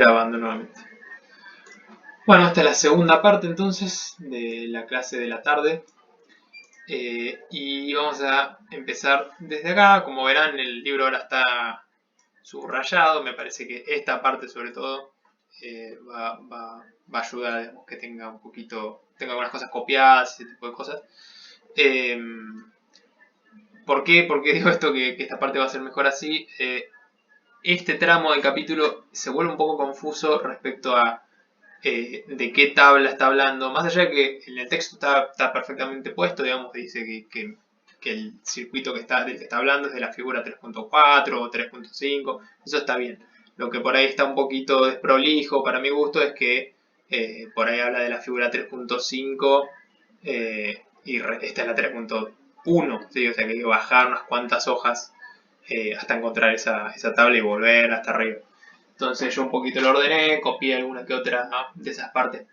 Grabando nuevamente. Bueno, esta es la segunda parte entonces de la clase de la tarde. Y vamos a empezar desde acá. Como verán, el libro ahora está subrayado. Me parece que esta parte sobre todo va a ayudar, digamos, que tenga un poquito, tenga algunas cosas copiadas, ese tipo de cosas. ¿Por qué? Porque digo esto que esta parte va a ser mejor así. Este tramo del capítulo se vuelve un poco confuso respecto a de qué tabla está hablando, más allá de que en el texto está perfectamente puesto, digamos, dice que el circuito del que está hablando es de la figura 3.4 o 3.5, eso está bien. Lo que por ahí está un poquito desprolijo para mi gusto es que por ahí habla de la figura 3.5 y esta es la 3.1, ¿sí? O sea que hay que bajar unas cuantas hojas hasta encontrar esa tabla y volver hasta arriba. Entonces yo un poquito lo ordené, copié alguna que otra de esas partes.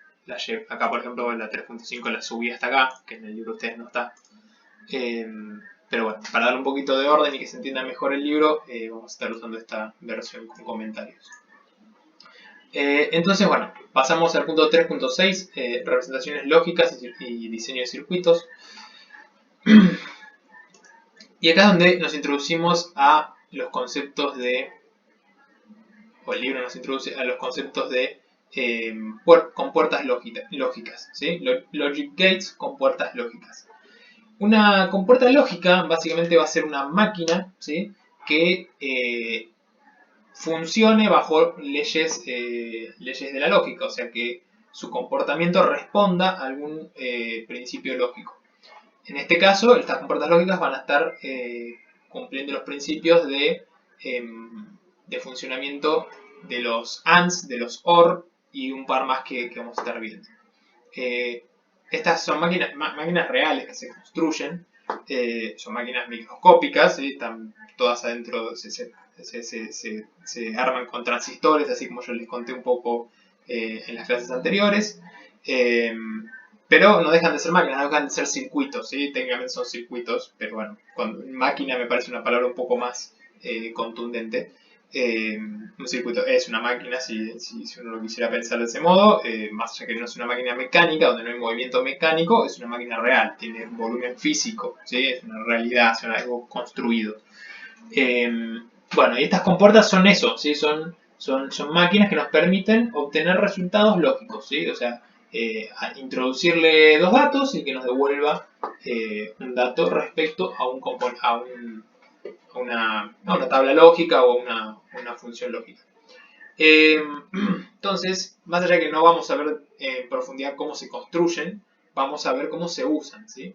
Acá, por ejemplo, la 3.5 la subí hasta acá, que en el libro de ustedes no está. Pero bueno, para dar un poquito de orden y que se entienda mejor el libro, vamos a estar usando esta versión con comentarios. Entonces, bueno, pasamos al punto 3.6, representaciones lógicas y diseño de circuitos. Y acá es donde nos introducimos a los conceptos de... o el libro nos introduce a los conceptos de con puertas lógicas, ¿sí? Logic gates con puertas lógicas. Una compuerta lógica básicamente va a ser una máquina, ¿sí? Que funcione bajo leyes de la lógica, o sea que su comportamiento responda a algún principio lógico. En este caso, estas compuertas lógicas van a estar cumpliendo los principios de funcionamiento de los ANDs, de los OR y un par más que vamos a estar viendo. Estas son máquinas reales que se construyen, son máquinas microscópicas, ¿sí? Están todas adentro, se arman con transistores, así como yo les conté un poco en las clases anteriores. Pero no dejan de ser máquinas, no dejan de ser circuitos, ¿sí? Técnicamente son circuitos, pero bueno, máquina me parece una palabra un poco más contundente. Un circuito es una máquina, si uno lo quisiera pensar de ese modo, más allá que no es una máquina mecánica, donde no hay movimiento mecánico, es una máquina real, tiene un volumen físico, ¿sí? Es una realidad, es algo construido. Bueno, y estas compuertas son eso, ¿sí? Son máquinas que nos permiten obtener resultados lógicos, ¿sí? O sea, introducirle dos datos y que nos devuelva un dato respecto a una tabla lógica o a una función lógica. Entonces, más allá de que no vamos a ver en profundidad cómo se construyen, vamos a ver cómo se usan, ¿sí?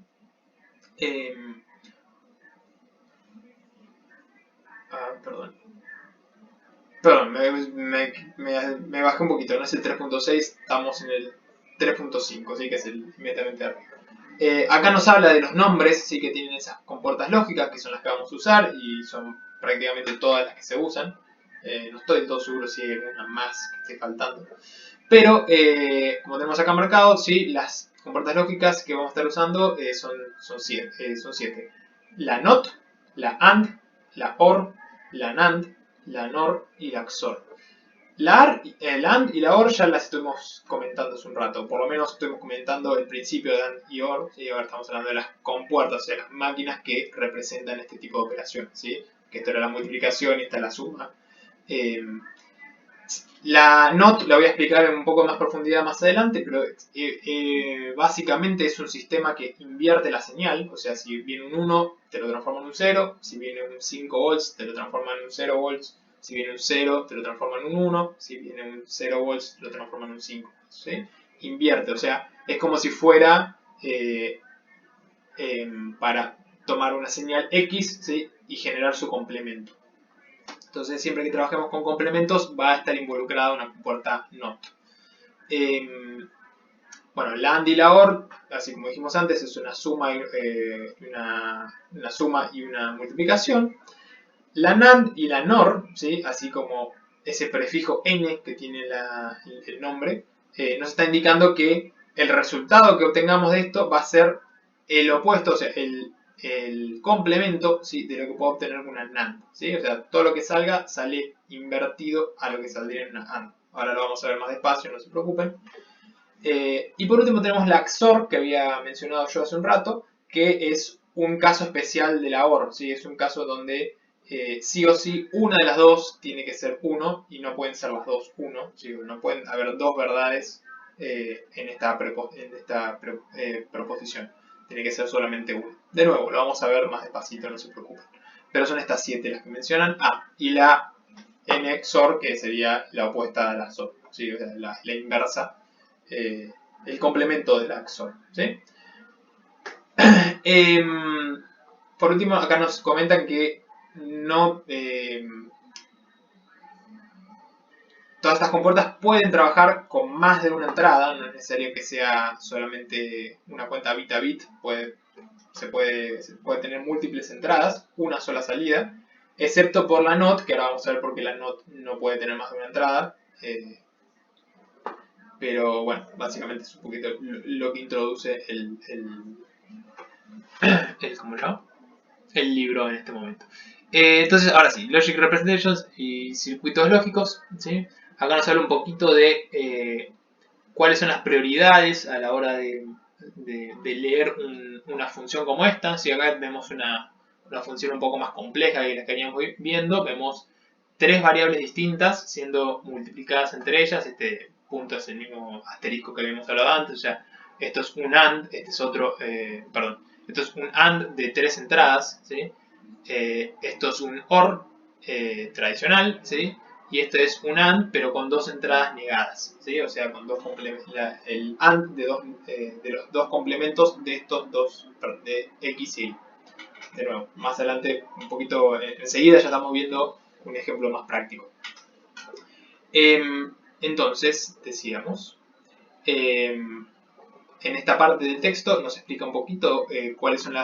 Perdón, me bajé un poquito, no es el 3.6, estamos en el 3.5, ¿sí? Que es el inmediatamente arriba. Acá nos habla de los nombres, sí, que tienen esas compuertas lógicas, que son las que vamos a usar y son prácticamente todas las que se usan. No estoy del todo seguro si hay alguna más que esté faltando. Pero, como tenemos acá marcado, ¿sí? Las compuertas lógicas que vamos a estar usando son siete. La NOT, la AND, la OR, la NAND, la NOR y la XOR. El AND y la OR ya las estuvimos comentando hace un rato, por lo menos estuvimos comentando el principio de AND y OR, ¿sí? Ahora estamos hablando de las compuertas, o sea, las máquinas que representan este tipo de operaciones, ¿sí? Que esto era la multiplicación y esta es la suma. La NOT la voy a explicar en un poco más profundidad más adelante, pero básicamente es un sistema que invierte la señal, o sea, si viene un 1 te lo transforma en un 0, si viene un 5 volts te lo transforma en un 0 volts, si viene un 0 te lo transforma en un 1, si viene un 0 volts te lo transforma en un 5, ¿sí? Invierte, o sea, es como si fuera para tomar una señal X, ¿sí? Y generar su complemento. Entonces, siempre que trabajemos con complementos, va a estar involucrada una compuerta NOT. Bueno, la AND y la OR, así como dijimos antes, es una suma y una multiplicación. La NAND y la NOR, ¿sí? Así como ese prefijo N que tiene el nombre, nos está indicando que el resultado que obtengamos de esto va a ser el opuesto, o sea, el complemento, ¿sí? De lo que puedo obtener con una NAND, ¿sí? O sea, todo lo que salga sale invertido a lo que saldría en una AND, ahora lo vamos a ver más despacio, no se preocupen. Y por último tenemos la XOR, que había mencionado yo hace un rato, que es un caso especial de la OR, ¿sí? Es un caso donde sí o sí una de las dos tiene que ser 1 y no pueden ser las dos 1, ¿sí? No pueden haber dos verdades en esta proposición. Tiene que ser solamente una. De nuevo, lo vamos a ver más despacito, no se preocupen. Pero son estas 7 las que mencionan. Y la N XOR, que sería la opuesta a la XOR, ¿sí? O sea, la inversa, el complemento de la XOR, ¿sí? Por último, acá nos comentan que no todas estas compuertas pueden trabajar con más de una entrada, no es necesario que sea solamente una cuenta bit a bit, se puede tener múltiples entradas, una sola salida, excepto por la NOT, que ahora vamos a ver por qué la NOT no puede tener más de una entrada. Pero bueno, básicamente es un poquito lo que introduce ¿cómo se llama? El libro en este momento. Entonces, ahora sí, Logic Representations y circuitos lógicos, ¿sí? Acá nos habla un poquito de cuáles son las prioridades a la hora de leer una función como esta. Si acá vemos una función un poco más compleja que la que veníamos viendo, vemos 3 variables distintas siendo multiplicadas entre ellas. Este punto es el mismo asterisco que habíamos hablado antes, o sea, esto es un AND, este es otro, esto es un AND de 3 entradas, ¿sí? Esto es un OR tradicional, ¿sí? Y esto es un AND, pero con 2 entradas negadas, ¿sí? O sea, con dos complementos, el AND de los dos complementos de estos dos, de X y Y. De nuevo, más adelante, un poquito, enseguida ya estamos viendo un ejemplo más práctico. Entonces, decíamos, en esta parte del texto nos explica un poquito cuáles son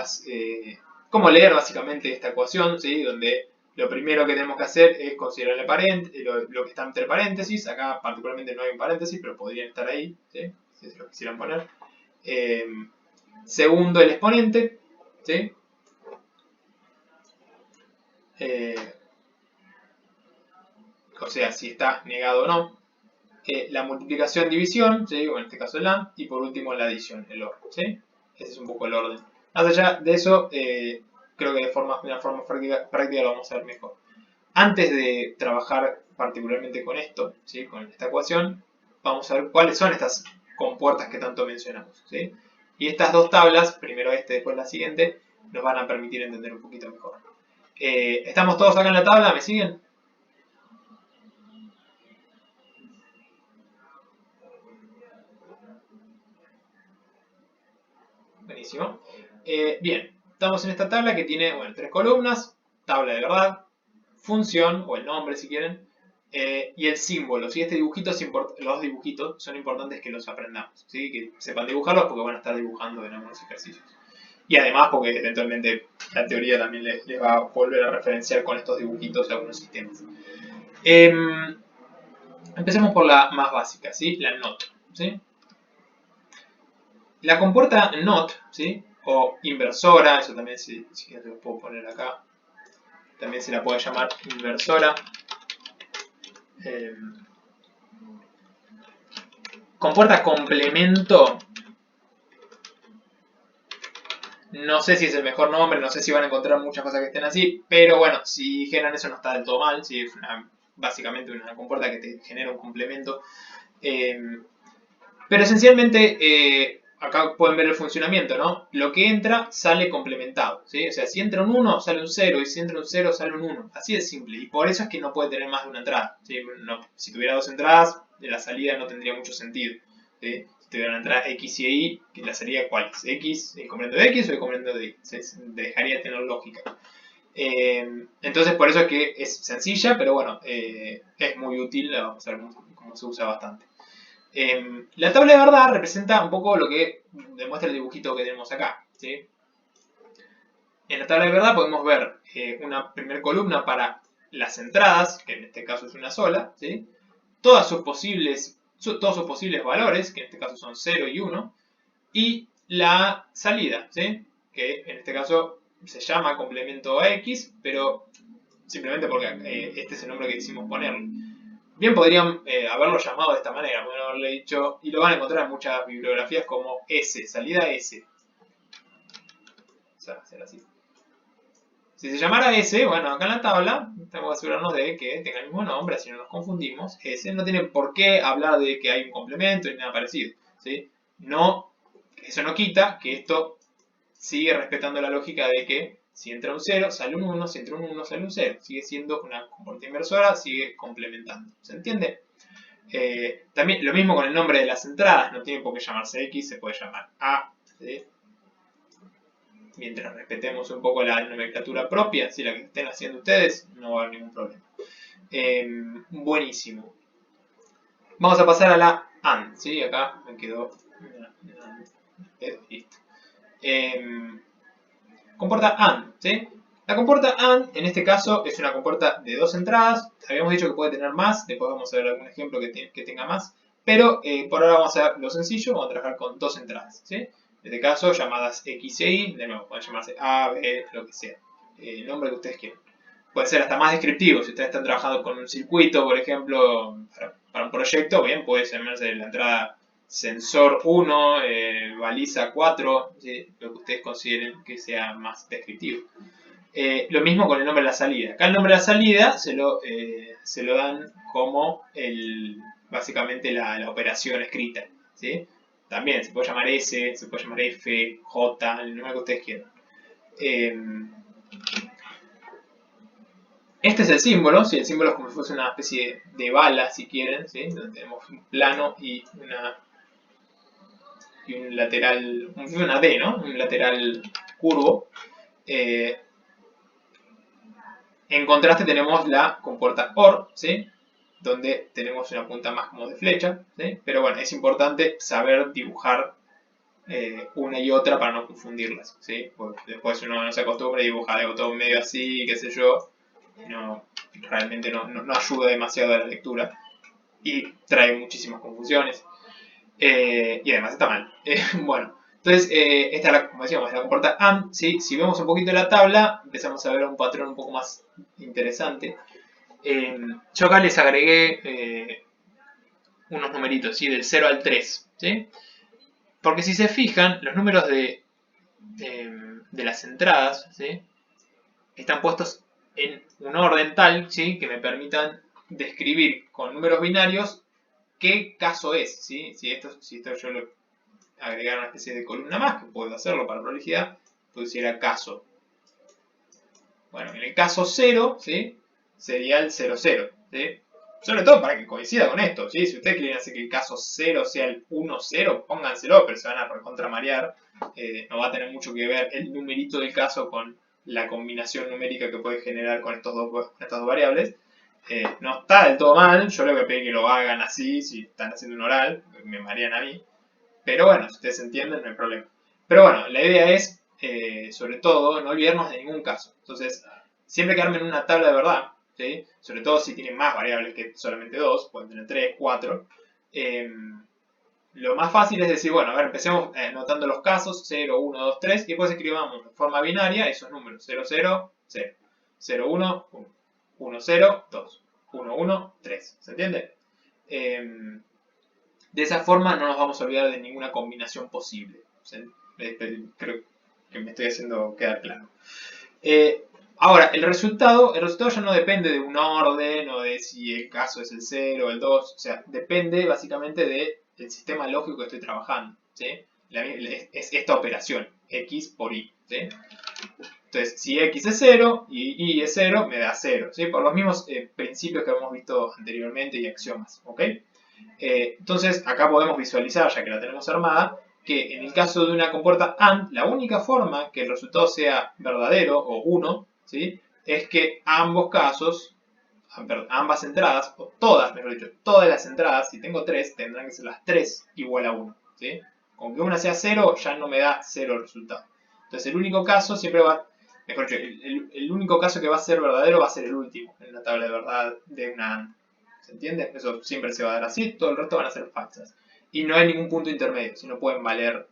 cómo leer básicamente esta ecuación, ¿sí? Donde lo primero que tenemos que hacer es considerar lo que está entre paréntesis. Acá particularmente no hay un paréntesis, pero podrían estar ahí, ¿sí? Si se lo quisieran poner. Segundo, el exponente, ¿sí? O sea, si está negado o no. La multiplicación, división, ¿sí? O en este caso el AND, y por último la adición, el OR, ¿sí? Ese es un poco el orden. Más allá de eso, creo que de una forma práctica lo vamos a ver mejor. Antes de trabajar particularmente con esto, ¿sí? Con esta ecuación, vamos a ver cuáles son estas compuertas que tanto mencionamos, ¿sí? Y estas dos tablas, primero después la siguiente, nos van a permitir entender un poquito mejor. ¿Estamos todos acá en la tabla? ¿Me siguen? Buenísimo. Bien, estamos en esta tabla que tiene, bueno, 3 columnas, tabla de verdad, función, o el nombre si quieren, y el símbolo. ¿Sí? Este dibujito los dos dibujitos son importantes que los aprendamos, ¿sí? Que sepan dibujarlos porque van a estar dibujando en algunos ejercicios. Y además porque eventualmente la teoría también les va a volver a referenciar con estos dibujitos algunos sistemas. Empecemos por la más básica, ¿sí? La NOT, ¿sí? La compuerta NOT, ¿sí? O inversora, eso también si lo puedo poner acá, también se la puede llamar inversora. Compuerta complemento. No sé si es el mejor nombre, no sé si van a encontrar muchas cosas que estén así, pero bueno, si generan eso no está del todo mal, ¿sí? Es básicamente una compuerta que te genera un complemento. Pero esencialmente, acá pueden ver el funcionamiento, ¿no? Lo que entra sale complementado, ¿sí? O sea, si entra un 1 sale un 0 y si entra un 0 sale un 1. Así de simple. Y por eso es que no puede tener más de una entrada, ¿sí? No, si tuviera dos entradas, la salida no tendría mucho sentido, ¿sí? Si tuviera una entrada X y Y, ¿la salida cuál es? ¿X, el complemento de X o el complemento de Y? Dejaría de tener lógica. Entonces por eso es que es sencilla, pero bueno, es muy útil, vamos a ver cómo se usa bastante. La tabla de verdad representa un poco lo que demuestra el dibujito que tenemos acá, ¿sí? En la tabla de verdad podemos ver una primera columna para las entradas, que en este caso es una sola, ¿sí? Todos sus posibles valores, que en este caso son 0 y 1, y la salida, ¿sí? Que en este caso se llama complemento a X, pero simplemente porque este es el nombre que decimos ponerle. Bien podrían haberlo llamado de esta manera, podrían haberle dicho, y lo van a encontrar en muchas bibliografías como S, salida S. O sea, será así. Si se llamara S, bueno, acá en la tabla tenemos que asegurarnos de que tenga el mismo nombre, así no nos confundimos. S no tiene por qué hablar de que hay un complemento ni nada parecido, ¿sí? No, eso no quita que esto sigue respetando la lógica de que si entra un 0, sale un 1, si entra un 1, sale un 0. Sigue siendo una compuerta inversora, sigue complementando. ¿Se entiende? También lo mismo con el nombre de las entradas, no tiene por qué llamarse X, se puede llamar A, ¿sí? Mientras respetemos un poco la nomenclatura propia, si la que estén haciendo ustedes, no va a haber ningún problema. Buenísimo. Vamos a pasar a la AND, ¿sí? Acá me quedó listo. Compuerta AND, ¿sí? La compuerta AND, en este caso, es una compuerta de dos entradas. Habíamos dicho que puede tener más, después vamos a ver algún ejemplo que tenga más. Pero por ahora vamos a ver lo sencillo, vamos a trabajar con dos entradas, ¿sí? En este caso, llamadas X e Y, de nuevo, pueden llamarse A, B, lo que sea. El nombre que ustedes quieran. Puede ser hasta más descriptivo, si ustedes están trabajando con un circuito, por ejemplo, para un proyecto, bien, puede llamarse la entrada sensor 1, baliza 4, ¿sí? Lo que ustedes consideren que sea más descriptivo. Lo mismo con el nombre de la salida. Acá el nombre de la salida se lo dan como básicamente la operación escrita, ¿sí? También se puede llamar S, se puede llamar F, J, el nombre que ustedes quieran. Este es el símbolo, ¿sí? El símbolo es como si fuese una especie de bala, si quieren, ¿sí? Donde tenemos un plano y un lateral, una D, ¿no? Un lateral curvo. En contraste tenemos la compuerta OR, ¿sí? Donde tenemos una punta más como de flecha, ¿sí? Pero bueno, es importante saber dibujar una y otra para no confundirlas, ¿sí? Porque después uno no se acostumbra a dibujar algo todo medio así, qué sé yo, no, realmente no ayuda demasiado a la lectura y trae muchísimas confusiones. Y además está mal. Bueno, entonces esta es como decíamos, la compuerta AND, ¿sí? Si vemos un poquito la tabla, empezamos a ver un patrón un poco más interesante. Yo acá les agregué unos numeritos, ¿sí? Del 0 al 3, ¿sí? Porque si se fijan, los números de las entradas, ¿sí? Están puestos en un orden tal, ¿sí? Que me permitan describir con números binarios qué caso es, ¿sí? Si esto yo lo agregar una especie de columna más, que puedo hacerlo para prolijidad, pusiera caso. Bueno, en el caso 0, ¿sí? Sería el 0, 0, ¿sí? Sobre todo para que coincida con esto, ¿sí? Si ustedes quieren hacer que el caso 0 sea el 1, 0, pónganselo, pero se van a recontramarear. No va a tener mucho que ver el numerito del caso con la combinación numérica que puede generar con estas dos variables. No está del todo mal, yo les voy a pedir que lo hagan así, si están haciendo un oral, me marean a mí. Pero bueno, si ustedes entienden, no hay problema. Pero bueno, la idea es, sobre todo, no olvidarnos de ningún caso. Entonces, siempre que armen una tabla de verdad, ¿sí? Sobre todo si tienen más variables que solamente dos, pueden tener 3, 4. Lo más fácil es decir, bueno, a ver, empecemos anotando los casos, 0, 1, 2, 3, y después escribamos de forma binaria esos números, 0, 0, 0, 0, 1, 1, 1, 0, 2, 1, 1, 3. ¿Se entiende? De esa forma no nos vamos a olvidar de ninguna combinación posible. Creo que me estoy haciendo quedar claro. Ahora, el resultado ya no depende de un orden o de si el caso es el 0 o el 2. O sea, depende básicamente del sistema lógico que estoy trabajando, ¿sí? Es esta operación, X por Y, ¿sí? Entonces, si X es 0 y Y es 0, me da 0, ¿sí? Por los mismos principios que hemos visto anteriormente y axiomas, ¿ok? Entonces, acá podemos visualizar, ya que la tenemos armada, que en el caso de una compuerta AND, la única forma que el resultado sea verdadero o 1, ¿sí? Es que ambos casos, ambas entradas, o todas, mejor dicho, todas las entradas, si tengo 3, tendrán que ser las 3 igual a 1, ¿sí? Con que una sea 0, ya no me da 0 el resultado. Entonces, el único caso siempre va, mejor dicho, el único caso que va a ser verdadero va a ser el último en la tabla de verdad de una AND. ¿Se entiende? Eso siempre se va a dar así, todo el resto van a ser falsas. Y no hay ningún punto intermedio, sino pueden valer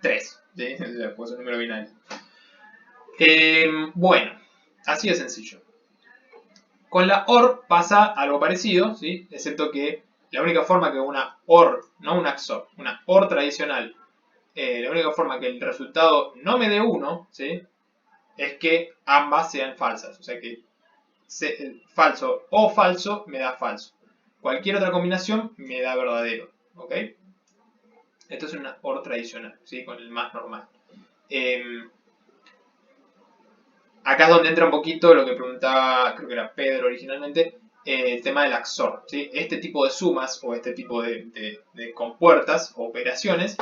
3, ¿sí? O sea, puede ser un número binario. Bueno, así de sencillo. Con la OR pasa algo parecido, ¿sí? Excepto que la única forma que una OR, no una XOR, una OR tradicional, la única forma que el resultado no me dé 1, ¿sí? Es que ambas sean falsas. O sea que falso o falso me da falso. Cualquier otra combinación me da verdadero. ¿Ok? Esto es una OR tradicional, ¿sí? Con el más normal. Acá es donde entra un poquito lo que preguntaba, creo que era Pedro originalmente, el tema del XOR. ¿Sí? Este tipo de sumas o este tipo de compuertas o operaciones,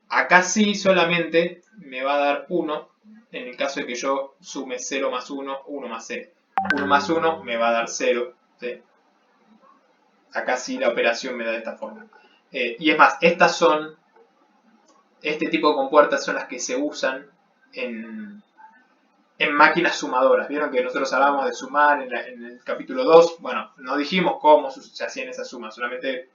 acá sí solamente me va a dar 1 en el caso de que yo sume 0 más 1, 1 más 0. 1 más 1 me va a dar 0. ¿Sí? Acá sí la operación me da de esta forma. Y es más, este tipo de compuertas son las que se usan en máquinas sumadoras. Vieron que nosotros hablábamos de sumar en el capítulo 2. Bueno, no dijimos cómo se hacían esas sumas, solamente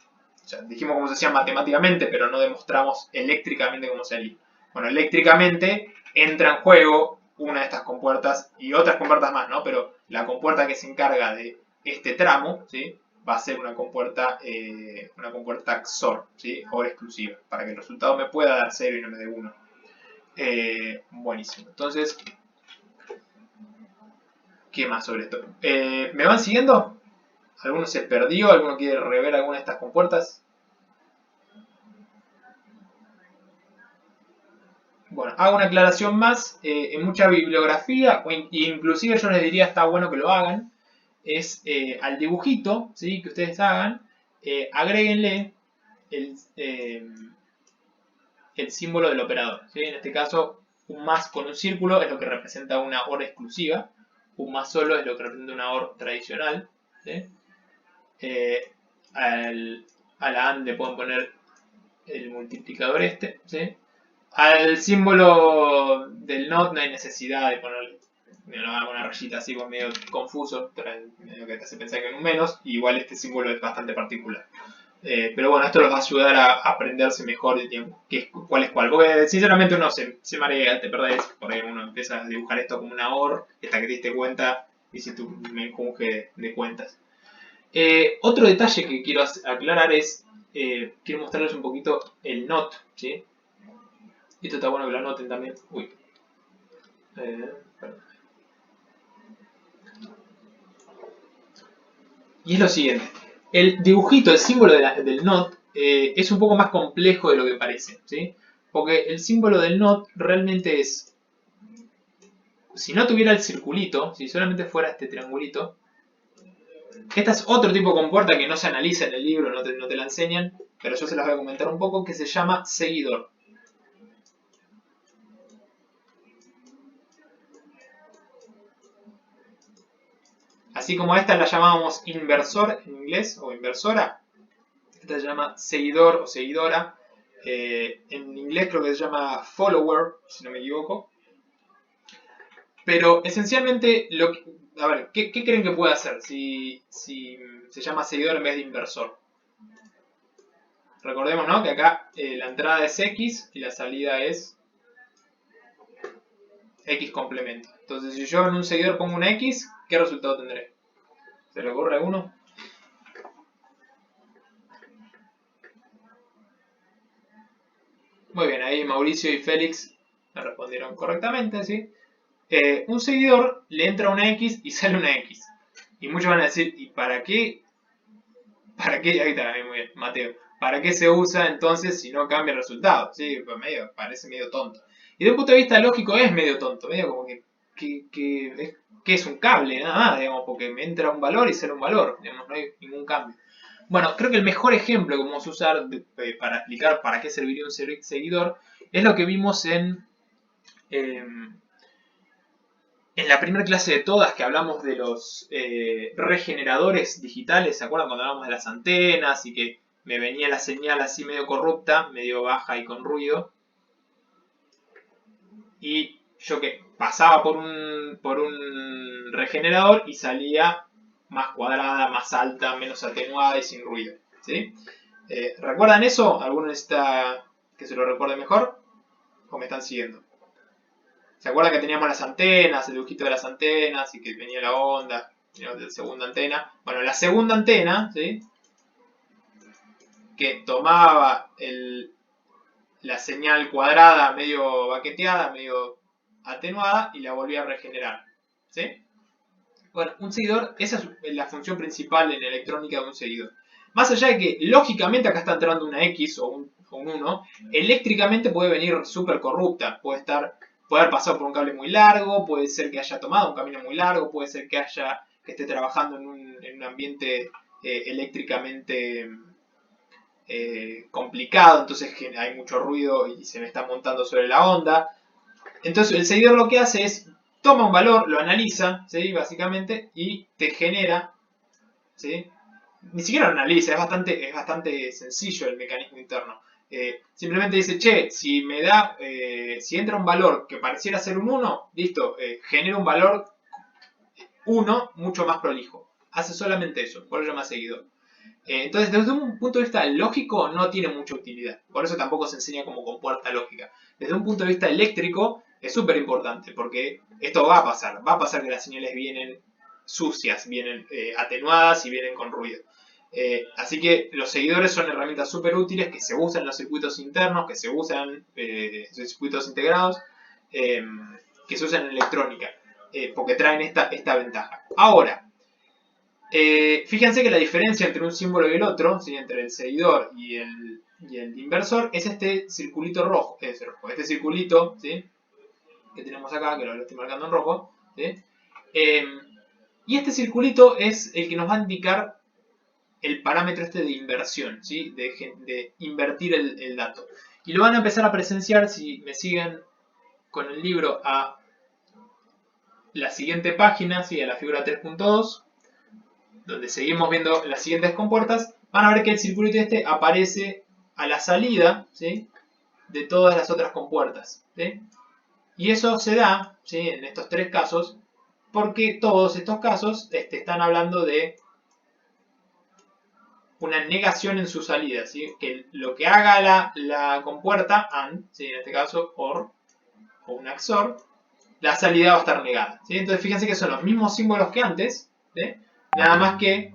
dijimos cómo se hacían matemáticamente, pero no demostramos eléctricamente cómo se haría. Bueno, eléctricamente entra en juego una de estas compuertas y otras compuertas más, ¿no? Pero la compuerta que se encarga de este tramo, ¿sí? Va a ser una compuerta XOR, ¿sí? OR exclusiva, para que el resultado me pueda dar 0 y no me dé 1. Buenísimo. Entonces, ¿qué más sobre esto? ¿Me van siguiendo? ¿Alguno se perdió? ¿Alguno quiere rever alguna de estas compuertas? Bueno, hago una aclaración más. En mucha bibliografía, o inclusive yo les diría está bueno que lo hagan, es al dibujito, ¿sí? Que ustedes hagan, agréguenle el, el símbolo del operador. ¿Sí? En este caso, un más con un círculo es lo que representa una OR exclusiva, un más solo es lo que representa una OR tradicional. ¿Sí? A la AND le pueden poner el multiplicador este, ¿sí? Al símbolo del NOT no hay necesidad de ponerle una rayita así, pues medio confuso, medio que te hace pensar que es un menos, y igual este símbolo es bastante particular. Pero bueno, esto los va a ayudar a aprenderse mejor cuál es cuál. Porque sinceramente uno se marea, te perdés, por ahí uno empieza a dibujar esto como una OR, hasta que te diste cuenta, hiciste un menjunje de cuentas. Otro detalle que quiero aclarar es, quiero mostrarles un poquito el NOT, ¿sí? Esto está bueno que lo anoten también. Uy. Y es lo siguiente. El dibujito, el símbolo del NOT, es un poco más complejo de lo que parece, ¿sí? Porque el símbolo del NOT realmente es, si no tuviera el circulito, si solamente fuera este triangulito, esta es otro tipo de compuerta que no se analiza en el libro, no te la enseñan, pero yo se las voy a comentar un poco, que se llama seguidor. Así como esta la llamábamos inversor en inglés, o inversora, esta se llama seguidor o seguidora. En inglés creo que se llama follower, si no me equivoco. Pero esencialmente, a ver, ¿qué creen que puede hacer si se llama seguidor en vez de inversor? Recordemos, ¿no? Que acá la entrada es X y la salida es X complemento. Entonces, si yo en un seguidor pongo una X, ¿qué resultado tendré? ¿Se le ocurre a uno? Muy bien, ahí Mauricio y Félix me respondieron correctamente, ¿sí? Un seguidor le entra una X y sale una X. Y muchos van a decir, ¿y para qué? ¿Para qué? Ahí está, muy bien, Mateo. ¿Para qué se usa entonces si no cambia el resultado? Sí, pues parece medio tonto. Y de un punto de vista lógico es medio tonto, medio como que es un cable, nada más, digamos, porque me entra un valor y sale un valor, digamos, no hay ningún cambio. Bueno, creo que el mejor ejemplo que vamos a usar para explicar para qué serviría un seguidor es lo que vimos en la primera clase de todas, que hablamos de los regeneradores digitales. ¿Se acuerdan cuando hablamos de las antenas y que me venía la señal así medio corrupta, medio baja y con ruido? Y yo que pasaba por un regenerador y salía más cuadrada, más alta, menos atenuada y sin ruido, ¿sí? ¿Recuerdan eso? ¿Alguno necesita que se lo recuerde mejor? ¿O me están siguiendo? ¿Se acuerdan que teníamos las antenas, el dibujito de las antenas y que venía la onda? la segunda antena. Bueno, la segunda antena, ¿sí? Que tomaba la señal cuadrada medio baqueteada, medio atenuada y la volvía a regenerar, ¿sí? Bueno, un seguidor, esa es la función principal en electrónica de un seguidor. Más allá de que, lógicamente, acá está entrando una X o un 1, eléctricamente puede venir súper corrupta. Puede haber pasado por un cable muy largo, puede ser que haya tomado un camino muy largo, puede ser que esté trabajando en un ambiente eléctricamente complicado, entonces hay mucho ruido y se me está montando sobre la onda. Entonces el seguidor lo que hace es toma un valor, lo analiza, ¿sí? Básicamente, y te genera, ¿sí? Ni siquiera lo analiza, es bastante sencillo el mecanismo interno. Simplemente dice, che, si entra un valor que pareciera ser un 1, listo, genera un valor 1 mucho más prolijo. Hace solamente eso, por eso llama seguidor. Entonces, desde un punto de vista lógico, no tiene mucha utilidad. Por eso tampoco se enseña como compuerta lógica. Desde un punto de vista eléctrico, es súper importante, porque esto va a pasar. Va a pasar que las señales vienen sucias, vienen atenuadas y vienen con ruido. Así que los seguidores son herramientas súper útiles que se usan en los circuitos internos, que se usan en los circuitos integrados, que se usan en electrónica, porque traen esta ventaja. Ahora, fíjense que la diferencia entre un símbolo y el otro, ¿sí? Entre el seguidor y el inversor, es este circulito rojo. Este circulito, ¿sí? Que tenemos acá, que lo estoy marcando en rojo. ¿Sí? Y este circulito es el que nos va a indicar el parámetro este de inversión, ¿sí? De invertir el dato. Y lo van a empezar a presenciar, si me siguen con el libro, a la siguiente página, ¿sí? A la figura 3.2. Donde seguimos viendo las siguientes compuertas, van a ver que el circulito este aparece a la salida, ¿sí? De todas las otras compuertas, ¿sí? Y eso se da, ¿sí? En estos tres casos, porque todos estos casos están hablando de una negación en su salida, ¿sí? Que lo que haga la compuerta AND, ¿sí? En este caso OR o un XOR, la salida va a estar negada, ¿sí? Entonces fíjense que son los mismos símbolos que antes, ¿sí? Nada más que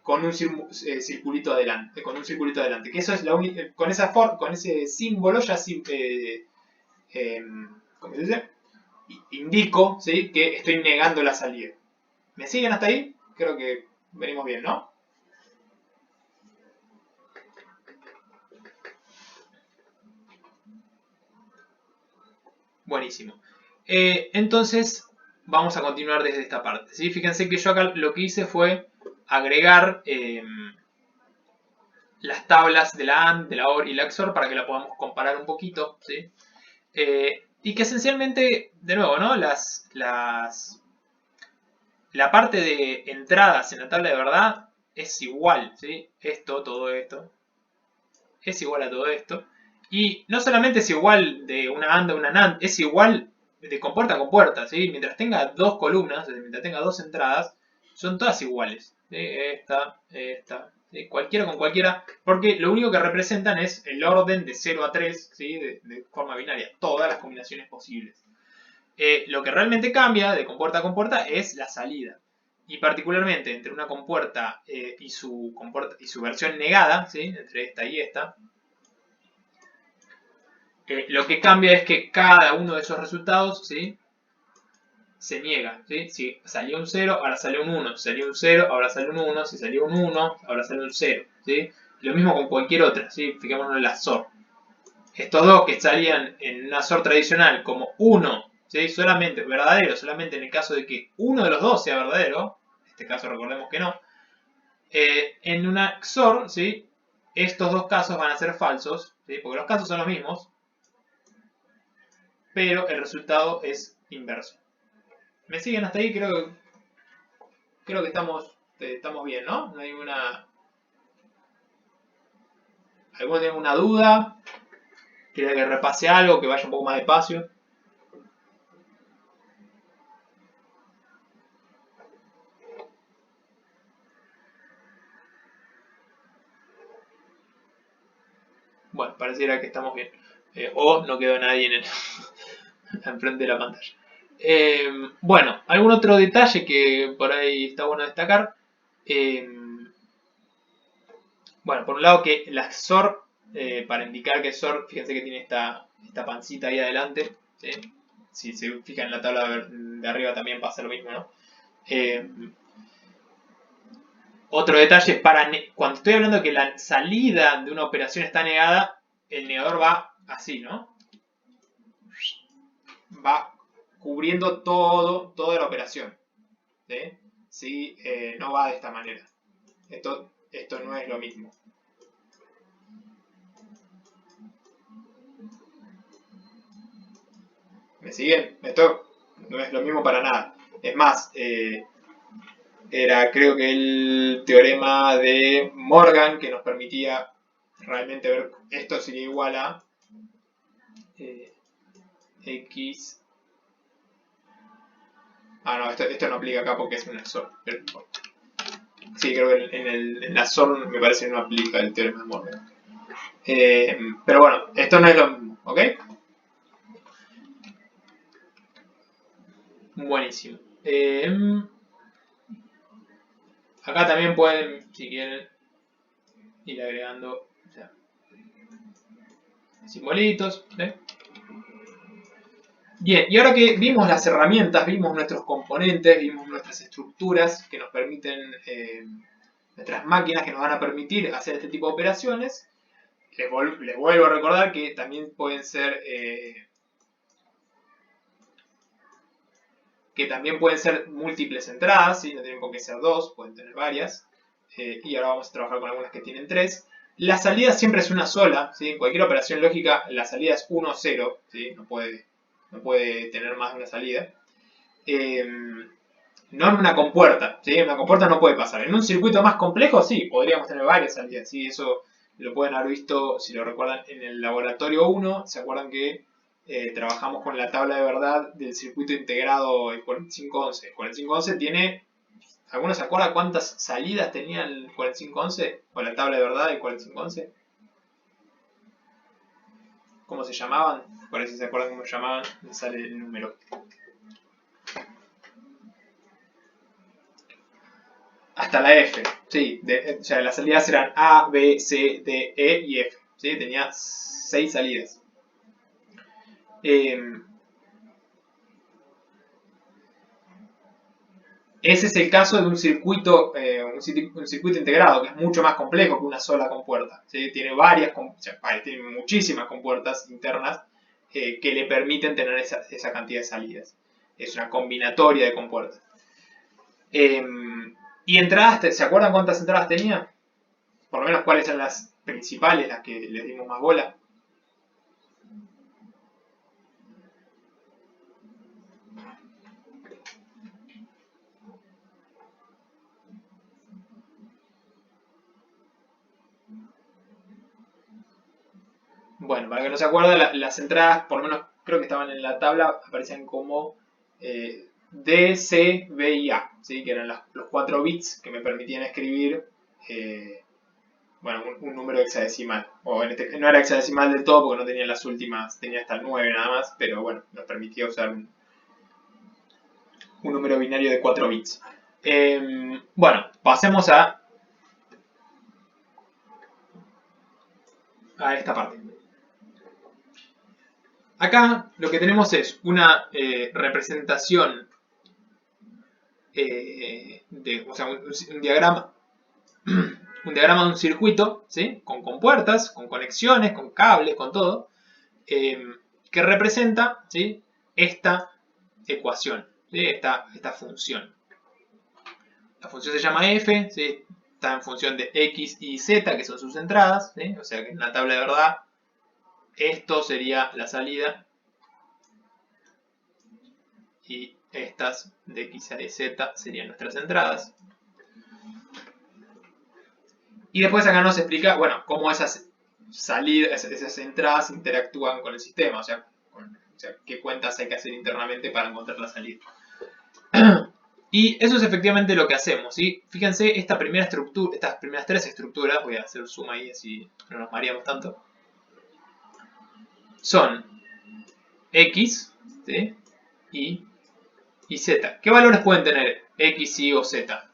con un circulito adelante, que eso es la única, con ese símbolo ya ¿cómo se dice? Indico, ¿sí? Que estoy negando la salida. ¿Me siguen hasta ahí? Creo que venimos bien, ¿no? Buenísimo. Entonces, vamos a continuar desde esta parte, ¿sí? Fíjense que yo acá lo que hice fue agregar las tablas de la AND, de la OR y la XOR para que la podamos comparar un poquito, ¿sí? Y que esencialmente, de nuevo, ¿no? La parte de entradas en la tabla de verdad es igual, ¿sí? Todo esto, es igual a todo esto. Y no solamente es igual de una AND a una NAND, es igual de compuerta a compuerta, ¿sí? Mientras tenga dos columnas, mientras tenga dos entradas, son todas iguales, ¿sí? Esta, ¿sí? Cualquiera con cualquiera, porque lo único que representan es el orden de 0 a 3, ¿sí? De forma binaria, todas las combinaciones posibles. Lo que realmente cambia de compuerta a compuerta es la salida. Y particularmente entre una compuerta y su versión negada, ¿sí? Entre esta y esta, lo que cambia es que cada uno de esos resultados, ¿sí? Se niega, ¿sí? Si salió un 0, ahora sale un 1. Si salió un 0, ahora sale un 1. Si salió un 1, ahora sale un 0, ¿sí? Lo mismo con cualquier otra, ¿sí? Fijémonos en la XOR. Estos dos que salían en una XOR tradicional como 1, ¿sí? Solamente verdadero, solamente en el caso de que uno de los dos sea verdadero, en este caso recordemos que no, en una XOR, ¿sí? Estos dos casos van a ser falsos, ¿sí? Porque los casos son los mismos, pero el resultado es inverso. ¿Me siguen hasta ahí? Creo que estamos bien, ¿no? No hay ¿Alguno tiene una duda? ¿Quiere que repase algo, que vaya un poco más despacio? Bueno, pareciera que estamos bien. O no quedó nadie enfrente de la pantalla. Bueno, algún otro detalle que por ahí está bueno destacar. Bueno, por un lado que la XOR, para indicar que XOR, fíjense que tiene esta pancita ahí adelante. ¿Sí? Si se fijan en la tabla de arriba también pasa lo mismo, ¿no? Otro detalle es cuando estoy hablando de que la salida de una operación está negada, el negador va así, ¿no? Va cubriendo toda la operación. ¿Sí? Sí, no va de esta manera. Esto no es lo mismo. ¿Me siguen? Esto no es lo mismo para nada. Es más, era creo que el teorema de Morgan que nos permitía realmente ver esto sería igual a x. Ah, no, esto no aplica acá porque es una XOR. Sí, creo que en la XOR me parece que no aplica el teorema de Morgan. Pero bueno, esto no es lo mismo, ¿ok? Buenísimo. Acá también pueden, si quieren, ir agregando, o sea, simbolitos. Bien, y ahora que vimos las herramientas, vimos nuestros componentes, vimos nuestras estructuras que nos permiten, nuestras máquinas que nos van a permitir hacer este tipo de operaciones, les vuelvo a recordar que también pueden ser múltiples entradas, ¿sí? No tienen por qué ser dos, pueden tener varias. Y ahora vamos a trabajar con algunas que tienen tres. La salida siempre es una sola, ¿sí? En cualquier operación lógica la salida es 1 o 0, ¿sí? No puede tener más de una salida. No en una compuerta, ¿sí? En una compuerta no puede pasar. En un circuito más complejo sí, podríamos tener varias salidas, ¿sí? Eso lo pueden haber visto, si lo recuerdan, en el laboratorio 1. ¿Se acuerdan que trabajamos con la tabla de verdad del circuito integrado el 4511? El 4511 tiene... ¿Algunos se acuerdan cuántas salidas tenía el 4511? ¿O la tabla de verdad del 4511? ¿Cómo se llamaban? Por ahí si se acuerdan cómo se llamaban, les sale el número. Hasta la F, sí. O sea, las salidas eran A, B, C, D, E y F. ¿Sí? Tenía 6 salidas. Ese es el caso de un circuito integrado, que es mucho más complejo que una sola compuerta. ¿Sí? Tiene tiene muchísimas compuertas internas que le permiten tener esa cantidad de salidas. Es una combinatoria de compuertas. Y entradas, ¿se acuerdan cuántas entradas tenía? Por lo menos cuáles eran las principales, las que les dimos más bola. Bueno, para que no se acuerden, las entradas, por lo menos creo que estaban en la tabla, aparecían como D, C, B y A, ¿sí? Que eran los 4 bits que me permitían escribir un número hexadecimal. O no era hexadecimal del todo porque no tenía las últimas, tenía hasta el 9 nada más, pero bueno, nos permitía usar un número binario de 4 bits. Bueno, pasemos a esta parte. Acá lo que tenemos es una representación o sea, un diagrama un diagrama de un circuito, ¿sí? Con compuertas, con conexiones, con cables, con todo, que representa, ¿sí? Esta ecuación, ¿sí? esta función. La función se llama f, ¿sí? Está en función de x y z, que son sus entradas, ¿sí? O sea que en la tabla de verdad esto sería la salida y estas de x y z serían nuestras entradas. Y después acá nos explica, bueno, cómo esas salidas, esas entradas interactúan con el sistema, o sea, qué cuentas hay que hacer internamente para encontrar la salida. Y eso es efectivamente lo que hacemos, ¿sí? Fíjense, estas primeras 3 estructuras, voy a hacer zoom ahí así no nos mareamos tanto, son X, ¿sí? Y y Z. ¿Qué valores pueden tener X, Y o Z?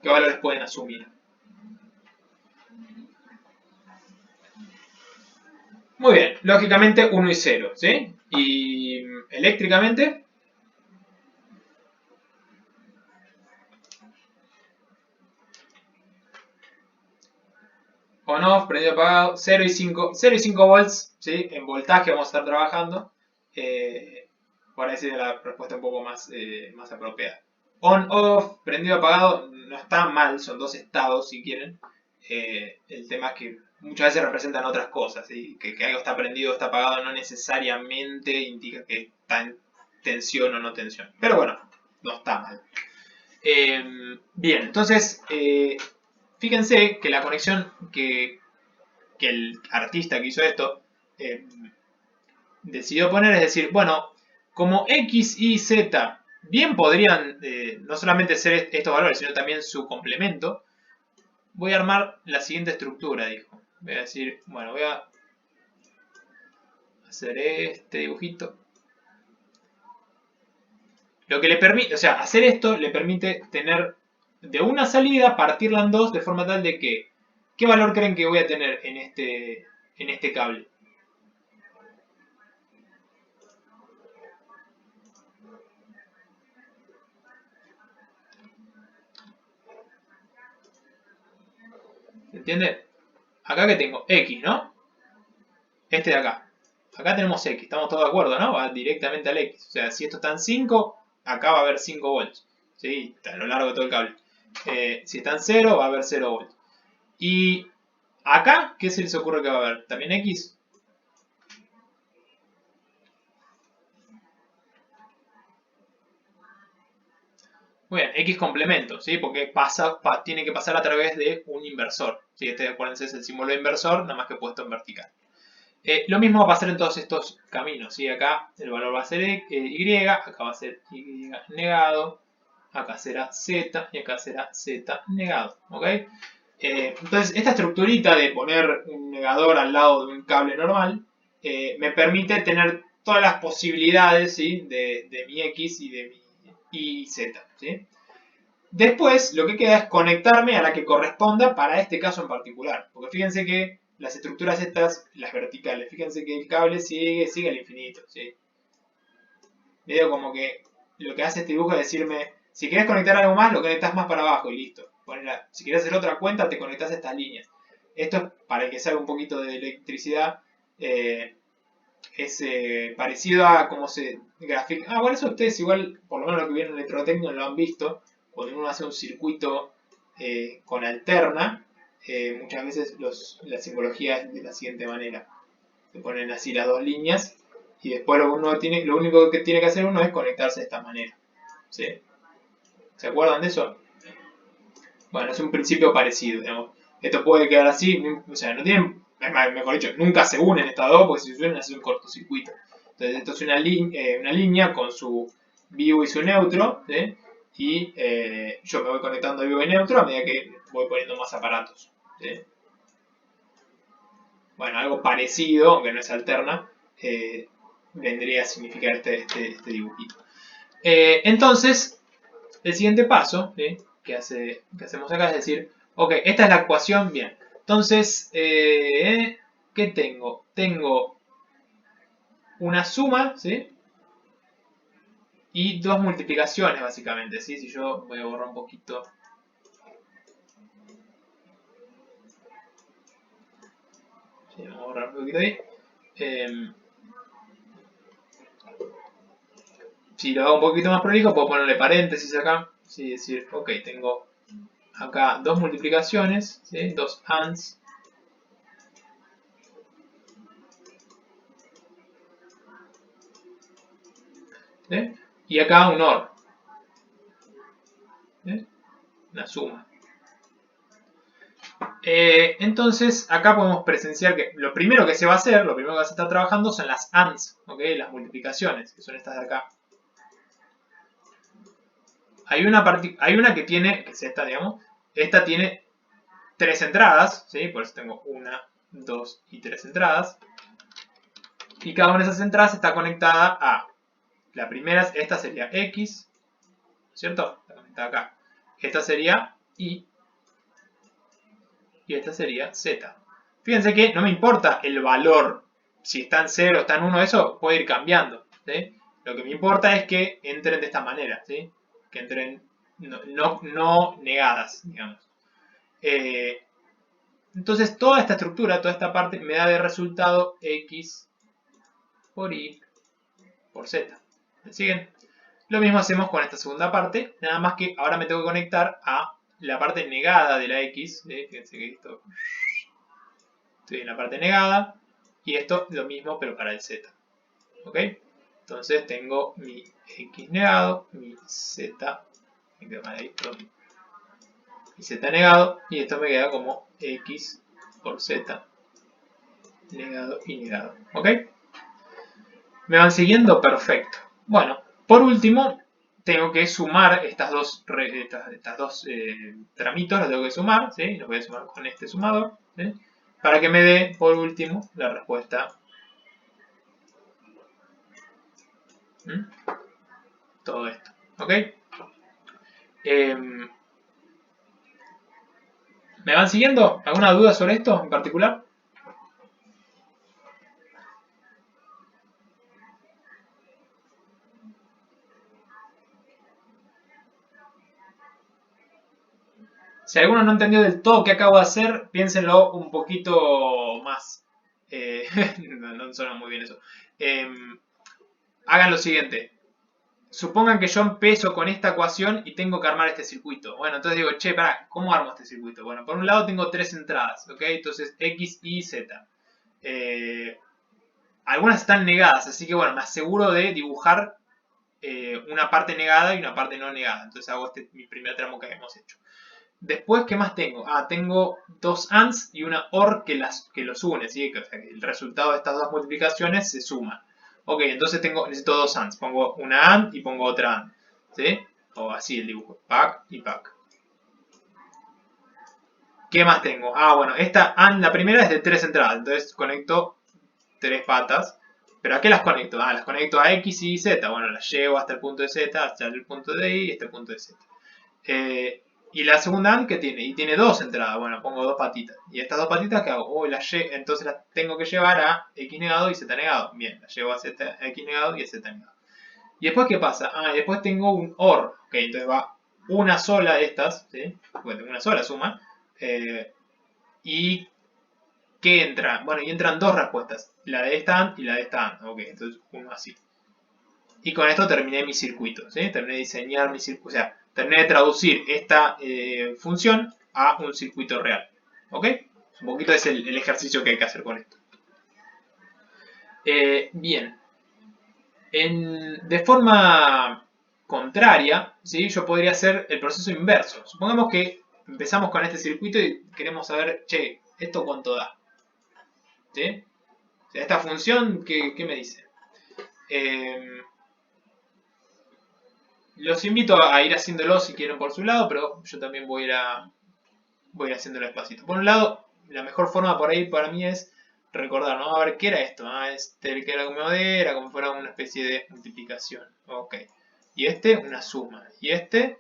¿Qué valores pueden asumir? Muy bien, lógicamente 1 y 0, ¿sí? Y eléctricamente, on off, prendido apagado, 0 y 5 volts, ¿sí? En voltaje vamos a estar trabajando. Por ahí sería la respuesta un poco más, más apropiada. On off, prendido apagado, no está mal, son dos estados si quieren. El tema es que muchas veces representan otras cosas, ¿sí? Que algo está prendido o está apagado no necesariamente indica que está en tensión o no tensión. Pero bueno, no está mal. Bien, entonces, fíjense que la conexión que el artista que hizo esto decidió poner es decir, bueno, como X, Y, Z bien podrían no solamente ser estos valores, sino también su complemento, voy a armar la siguiente estructura, dijo. Voy a decir, bueno, voy a hacer este dibujito. Lo que le permite, o sea, hacer esto le permite tener de una salida, partirla en dos, de forma tal de que, ¿qué valor creen que voy a tener en este cable? ¿Se entiende? Acá que tengo X, ¿no? Este de acá. Acá tenemos X, estamos todos de acuerdo, ¿no? Va directamente al X. O sea, si esto está en 5, acá va a haber 5 volts. ¿Sí? A lo largo de todo el cable. Si está en 0, va a haber 0 volts. Y acá, ¿qué se les ocurre que va a haber? ¿También X? Muy bien, X complemento, ¿sí? Porque tiene que pasar a través de un inversor. ¿Sí? Este, acuérdense, es el símbolo de inversor, nada más que puesto en vertical. Lo mismo va a pasar en todos estos caminos, ¿sí? Acá el valor va a ser Y, acá va a ser Y negado, acá será Z y acá será Z negado, ¿ok? Entonces, esta estructurita de poner un negador al lado de un cable normal me permite tener todas las posibilidades, ¿sí? de mi X y de mi Y, Z, ¿sí? Después, lo que queda es conectarme a la que corresponda para este caso en particular. Porque fíjense que las estructuras estas, las verticales, fíjense que el cable sigue al infinito, ¿sí? Veo como que lo que hace este dibujo es decirme, si quieres conectar algo más, lo conectas más para abajo y listo. Si quieres hacer otra cuenta, te conectas a estas líneas. Esto es para el que sabe un poquito de electricidad. Es parecido a cómo se grafica. Ah, bueno, eso ustedes igual, por lo menos lo que viene en electrotecnia lo han visto. Cuando uno hace un circuito con alterna, muchas veces la simbología es de la siguiente manera. Se ponen así las dos líneas y después lo único que tiene que hacer uno es conectarse de esta manera. ¿Sí? ¿Se acuerdan de eso? Bueno, es un principio parecido, digamos. Esto puede quedar así, o sea, no tienen, mejor dicho, nunca se unen estas dos, porque si se unen hace un cortocircuito. Entonces esto es una línea con su vivo y su neutro, ¿sí? Y yo me voy conectando a vivo y neutro a medida que voy poniendo más aparatos, ¿sí? Bueno, algo parecido, aunque no es alterna, vendría a significar este dibujito. Entonces, el siguiente paso, ¿sí? que hacemos acá es decir, ok, esta es la ecuación, bien. Entonces, ¿qué tengo? Tengo una suma, ¿sí? Y dos multiplicaciones, básicamente, ¿sí? Si yo voy a borrar un poquito. Sí, vamos a borrar un poquito ahí. Si lo hago un poquito más prolijo, puedo ponerle paréntesis acá. ¿Sí? Decir, ok, tengo acá dos multiplicaciones, ¿sí? Dos ANDs. ¿Sí? Y acá un OR. ¿Sí? Una suma. Entonces, acá podemos presenciar que lo primero que se va a hacer, lo primero que se está trabajando son las ANDs, ¿okay? Las multiplicaciones, que son estas de acá. Hay una que tiene, que es esta, digamos, esta tiene tres entradas, ¿sí? Por eso tengo una, dos y tres entradas. Y cada una de esas entradas está conectada a... La primera, esta sería X, ¿cierto? Está conectada acá. Esta sería Y. Y esta sería Z. Fíjense que no me importa el valor. Si está en 0 o está en 1, eso puede ir cambiando, ¿sí? Lo que me importa es que entren de esta manera, ¿sí? Que entren no negadas, digamos. Entonces toda esta estructura, toda esta parte me da de resultado X por Y por Z. ¿Me siguen? Lo mismo hacemos con esta segunda parte, nada más que ahora me tengo que conectar a la parte negada de la X. Fíjense que esto... Estoy en la parte negada. Y esto lo mismo pero para el Z. ¿Ok? Entonces tengo mi X negado, mi Z... Me quedo mal ahí, perdón. Mi Z negado. Y esto me queda como X por Z negado y negado. ¿Ok? ¿Me van siguiendo? Perfecto. Bueno, por último, tengo que sumar estas dos tramitos, las tengo que sumar, ¿sí? Los voy a sumar con este sumador, ¿sí? Para que me dé, por último, la respuesta. Todo esto, ¿ok? ¿Me van siguiendo? ¿Alguna duda sobre esto en particular? Si alguno no entendió del todo qué acabo de hacer, piénsenlo un poquito más. No suena muy bien eso. Hagan lo siguiente. Supongan que yo empiezo con esta ecuación y tengo que armar este circuito. Bueno, entonces digo, che, pará, ¿cómo armo este circuito? Bueno, por un lado tengo tres entradas, ¿ok? Entonces X, Y, Z. Algunas están negadas, así que bueno, me aseguro de dibujar una parte negada y una parte no negada. Entonces hago mi primer tramo que habíamos hecho. Después, ¿qué más tengo? Tengo dos ANDs y una OR que los une, ¿sí? O sea, que el resultado de estas dos multiplicaciones se suma. Ok, entonces necesito dos ANDs. Pongo una AND y pongo otra AND, ¿sí? O así el dibujo, pack y pack. ¿Qué más tengo? Bueno, esta AND, la primera es de tres entradas, entonces conecto tres patas. ¿Pero a qué las conecto? Las conecto a X y Z. Bueno, las llevo hasta el punto de Z, hasta el punto de Y y hasta el punto de Z. Y la segunda AND, ¿qué tiene? Y tiene dos entradas. Bueno, pongo dos patitas. ¿Y estas dos patitas qué hago? Entonces las tengo que llevar a X negado y Z negado. Bien, las llevo a X negado y a Z negado. ¿Y después qué pasa? Después tengo un OR. Ok, entonces va una sola de estas, ¿sí? Porque tengo una sola suma. ¿Y qué entra? Bueno, y entran dos respuestas. La de esta AND y la de esta AND. Ok, entonces uno así. Y con esto terminé mi circuito, ¿sí? Terminé de diseñar mi circuito. O sea, terminé de traducir esta función a un circuito real. ¿Ok? Un poquito es el ejercicio que hay que hacer con esto. Bien. De forma contraria, ¿sí? Yo podría hacer el proceso inverso. Supongamos que empezamos con este circuito y queremos saber, che, ¿esto cuánto da? ¿Sí? O sea, esta función, ¿qué me dice? Los invito a ir haciéndolo si quieren por su lado, pero yo también voy a ir haciéndolo despacito. Por un lado, la mejor forma por ahí para mí es recordar, ¿no? A ver, ¿qué era esto? Que era como fuera una especie de multiplicación. Ok. Y este, una suma. Y este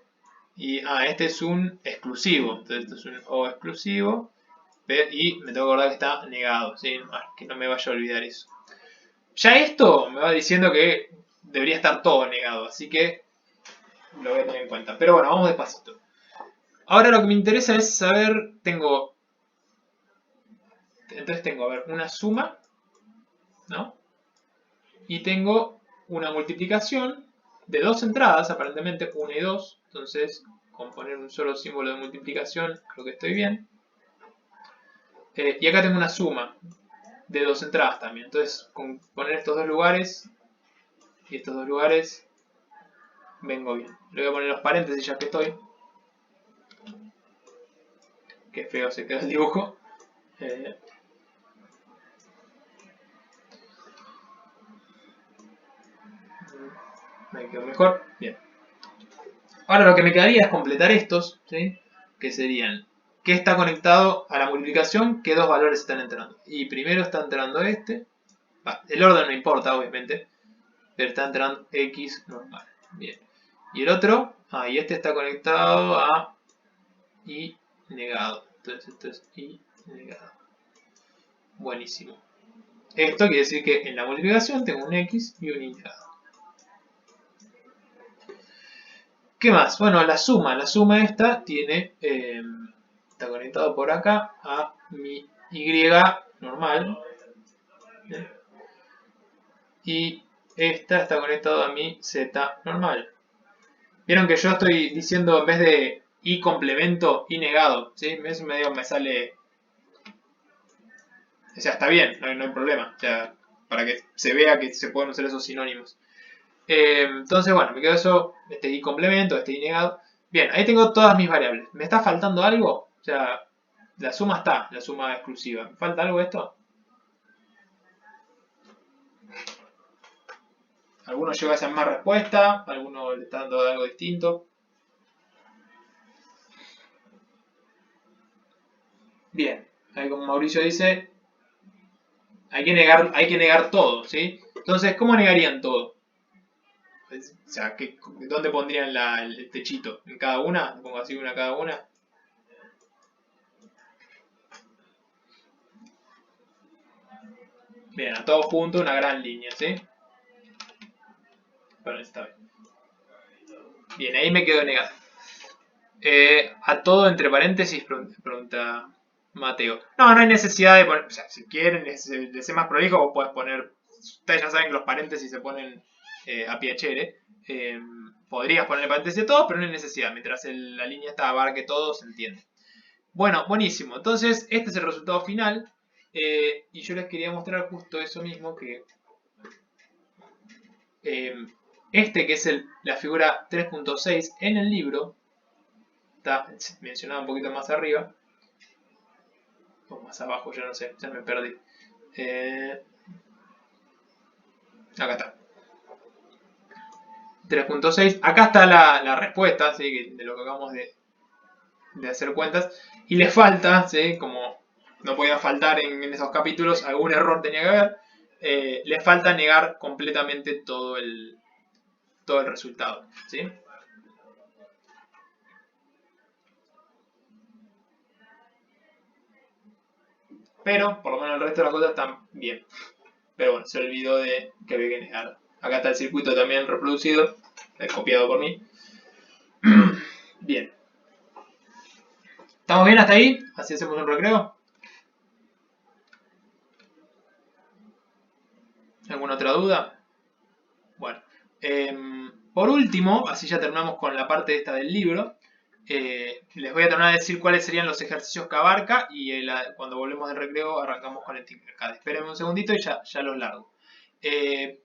es un exclusivo. Entonces esto es un O exclusivo. Y me tengo que acordar que está negado, ¿sí? Que no me vaya a olvidar eso. Ya esto me va diciendo que debería estar todo negado, así que lo voy a tener en cuenta. Pero bueno, vamos despacito. Ahora lo que me interesa es saber, entonces tengo, a ver, una suma, ¿no? Y tengo una multiplicación de dos entradas, aparentemente 1 y 2. Entonces, con poner un solo símbolo de multiplicación, creo que estoy bien. Y acá tengo una suma de dos entradas también. Entonces, con poner estos dos lugares y estos dos lugares, vengo bien. Le voy a poner los paréntesis ya que estoy. Qué feo se quedó el dibujo. Me quedó mejor. Bien. Ahora lo que me quedaría es completar estos, ¿sí? Que serían, ¿qué está conectado a la multiplicación? ¿Qué dos valores están entrando? Y primero está entrando este, El orden no importa, obviamente, pero está entrando X normal. Bien. Y el otro, y este está conectado a Y negado. Entonces esto es Y negado. Buenísimo. Esto quiere decir que en la multiplicación tengo un X y un Y negado. ¿Qué más? Bueno, la suma esta tiene, está conectado por acá a mi Y normal. Y esta está conectado a mi Z normal. Vieron que yo estoy diciendo en vez de Y complemento, Y negado. ¿Sí? Eso me sale... O sea, está bien, no hay problema. O sea, para que se vea que se pueden usar esos sinónimos. Entonces, bueno, me quedo eso, este Y complemento, este Y negado. Bien, ahí tengo todas mis variables. ¿Me está faltando algo? O sea, la suma está, la suma exclusiva. ¿Me falta algo de esto? Algunos llega a esa misma respuesta, algunos le está dando algo distinto. Bien, ahí como Mauricio dice, hay que negar todo, ¿sí? Entonces, ¿cómo negarían todo? O sea, ¿dónde pondrían el techito? ¿En cada una? ¿Pongo así una cada una? Bien, a todos juntos, una gran línea, ¿sí? Bueno, está bien. Bien, ahí me quedo negado. A todo entre paréntesis, pregunta Mateo. No hay necesidad de poner, o sea, si quieren, de ser más prolijo, vos podés poner, ustedes ya saben que los paréntesis se ponen a piacere. Podrías poner paréntesis a todo, pero no hay necesidad. Mientras la línea esta abarque todo, se entiende. Bueno, buenísimo. Entonces, este es el resultado final. Y yo les quería mostrar justo eso mismo, que este que es la figura 3.6 en el libro, está mencionado un poquito más arriba, o más abajo, ya no sé, ya me perdí. Acá está. 3.6. Acá está la respuesta, ¿sí? De lo que acabamos de hacer cuentas. Y le falta, ¿sí? Como no podía faltar en esos capítulos, algún error tenía que haber. Le falta negar completamente todo el resultado, ¿sí? Pero por lo menos el resto de las cosas están bien. Pero bueno, se olvidó de que había que negar. Acá está el circuito también reproducido, copiado por mí. Bien. ¿Estamos bien hasta ahí? Así hacemos un recreo. ¿Alguna otra duda? Bueno. Por último, así ya terminamos con la parte esta del libro. Les voy a terminar de decir cuáles serían los ejercicios que abarca y cuando volvemos del recreo arrancamos con el Tinkercad. Espérenme un segundito y ya los largo.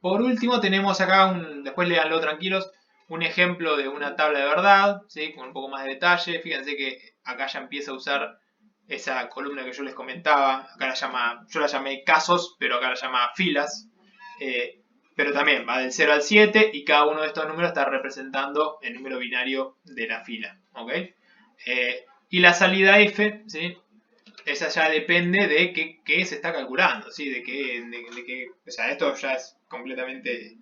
Por último tenemos acá, después léanlo tranquilos, un ejemplo de una tabla de verdad, ¿sí? Con un poco más de detalle. Fíjense que acá ya empieza a usar esa columna que yo les comentaba. Acá yo la llamé casos, pero acá la llama filas. Pero también va del 0 al 7 y cada uno de estos números está representando el número binario de la fila. ¿Ok? Y la salida F, ¿sí? Esa ya depende de qué se está calculando, ¿sí? O sea, esto ya es completamente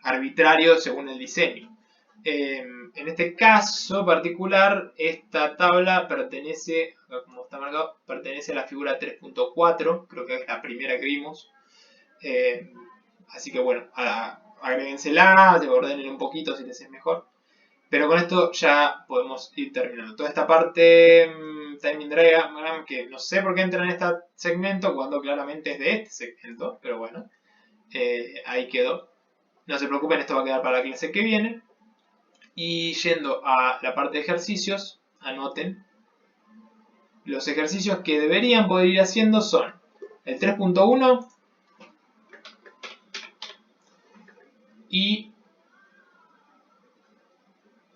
arbitrario según el diseño. En este caso particular, esta tabla pertenece, como está marcado, pertenece a la figura 3.4, creo que es la primera que vimos. Así que bueno, agréguensela, ordenen un poquito si les es mejor. Pero con esto ya podemos ir terminando. Toda esta parte timing diagram, que no sé por qué entra en este segmento cuando claramente es de este segmento, pero bueno, ahí quedó. No se preocupen, esto va a quedar para la clase que viene. Y yendo a la parte de ejercicios, anoten. Los ejercicios que deberían poder ir haciendo son el 3.1 y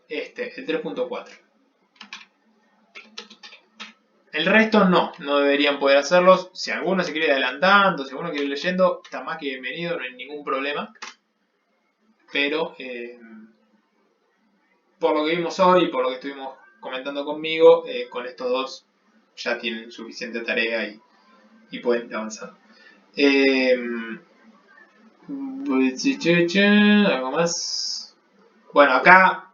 el 3.4. El resto no deberían poder hacerlos. Si alguno se quiere ir adelantando, si alguno quiere ir leyendo, está más que bienvenido, no hay ningún problema. Pero por lo que vimos hoy y por lo que estuvimos comentando conmigo, con estos dos ya tienen suficiente tarea y pueden ir avanzando. Algo más. Bueno, acá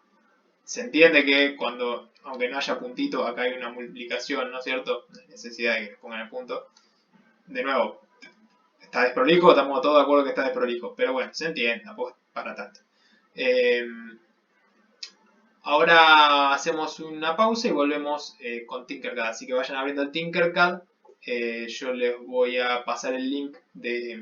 se entiende que cuando, aunque no haya puntito, acá hay una multiplicación, ¿no es cierto? No hay necesidad de que pongan el punto. De nuevo, está desprolijo, estamos todos de acuerdo que está desprolijo. Pero bueno, se entiende, tampoco es para tanto. Ahora hacemos una pausa y volvemos con Tinkercad. Así que vayan abriendo el Tinkercad. Yo les voy a pasar el link de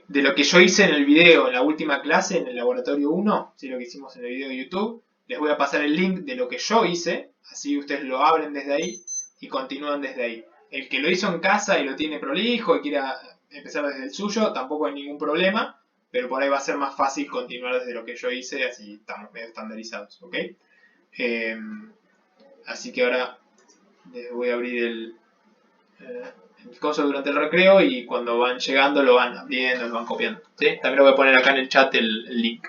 lo que yo hice en el video, en la última clase, en el laboratorio 1, ¿sí? Lo que hicimos en el video de YouTube. Les voy a pasar el link de lo que yo hice, así ustedes lo abren desde ahí y continúan desde ahí. El que lo hizo en casa y lo tiene prolijo y quiera empezar desde el suyo, tampoco hay ningún problema, pero por ahí va a ser más fácil continuar desde lo que yo hice, así estamos medio estandarizados, ¿ok? Eh, Así que ahora les voy a abrir el coso durante el recreo y cuando van llegando lo van abriendo, lo van copiando. ¿Sí? También lo voy a poner acá en el chat el link.